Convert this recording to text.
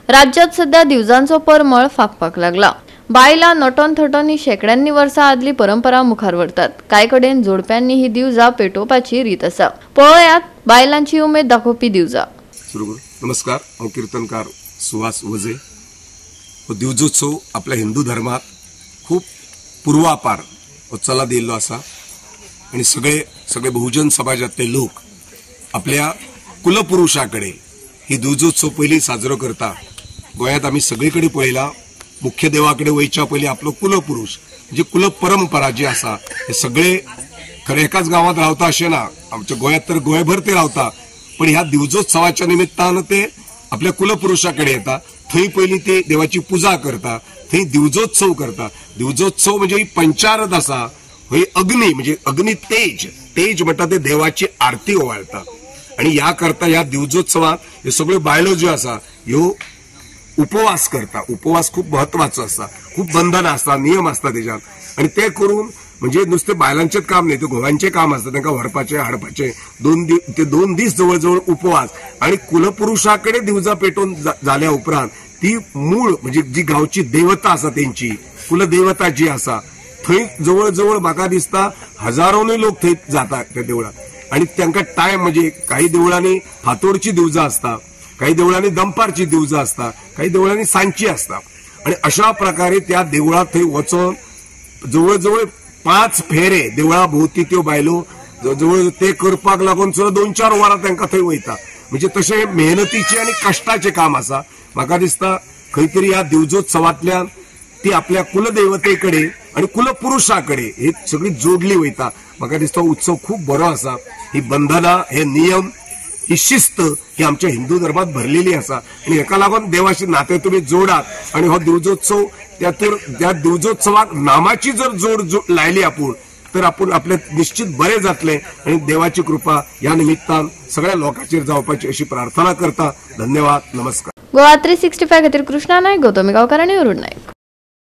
राज्यात सध्या दिवजांचो परमळ फाकपाक लागला। बायला नटोन थटोनी शेकड्यांनी वर्सां आदली परंपरा मुखार व्हरतात। कांय कडेन जोडप्यांनी ही दिवजा पेटोवपाची रीत आसा। पळयात बायलांची उमेद दाखोवपी दिवजा। नमस्कार, हांव कीर्तनकार सुहास वजे। दिवजोत्सव आपल्या हिंदू धर्मात खूप पूर्वापार चलत येयल्लो आसा आणि सगळे बहुजन समाजातले लोक आपल्या कुलपुरुषाकडे ही दिवजोत्सव पयली साजरो करता। गोयात आमी सगळीकडे पळयला, मुख्य देवाकडे वयच्या पयली आपलो कुलपुरुष जी कुल परंपरा जी आसा हे सगळे खरे एकाच गावात रावता अशें ना, आमच्या गोयात तर गोयभर ते रावता, पण ह्या दिवजोत्सवाच्या निमित्तान ते आपल्या कुलपुरुषाकडे येता। थंय पयली ते देवाची पूजा करता, थंय दिवजोत्सव करता। दिवजोत्सव म्हणजे ही पंचारत आसा, ही अग्नी म्हणजे अग्नी तेज म्हणटा ते देवाची आरती ओवाळता। आणि या करता या दिवजोत्सवात हे सगळ्यो बायलो ज्यो आसा ह्यो उपवास करता। उपवास खूप महत्वाचो आसा, खूप बंधना आसता, नियम आसता तेच्यात, आणि ते करून म्हणजे नुसते बायलांचेच काम नाही, ते घोवांचे काम असतं, त्यांना व्हरपाचे हाडपाचे। दोन दीस जवळ उपवास आणि कुलपुरुषाकडे दिवजा पेटून झाल्या उपरांत ती मूळ म्हणजे जी गावची देवता आसा त्यांची कुलदेवता जी आसा थंय जवळ म्हाका दिसता हजारोनी लोक थंय जाता त्या देवळात। आणि त्यांना टाइम म्हणजे काही देवळांनी फातोडची दिवजा असता, काही देवळांनी दंपारची दिवजा असता, काही देवळांनी सांजची असता। आणि अशा प्रकारे त्या देवळात थंय वचून जवळ 5 फेरे देवळा भोवती त्यो बायलो जवळ ते करपाक लागून 2-4 वरां तांकां थंय वयता। म्हणजे तशें मेहनतीचे आणि कष्टाचे काम आसा। म्हाका दिसता खंय तरी ह्या दिवजोत्सवांतल्यान ती आपल्या कुलदेवतेकडे आणि कुलपुरुषाकडे ही सगळी जोडली वयता। म्हाका दिसता उत्सव खूप बरो आसा। ही बंधना, हे नियम, ही शिस्त ही आमच्या हिंदू धर्मात भरलेली आसा आणि हेका लागून देवाशी नाते तुम्ही जोडात आणि हो दिवजोत्सव त्या दिवजोत्सवाक नामाची जर जोड लायली आपण तर आपण आपले निश्चित बरे जातले आणि देवाची कृपा या निमित्तान सगळ्या लोकांचेर जावपाची अशी प्रार्थना करता। धन्यवाद, नमस्कार। गोवा 365 खातीर कृष्णा नायक, गौतमी गांवकार आनी अरुण नायक।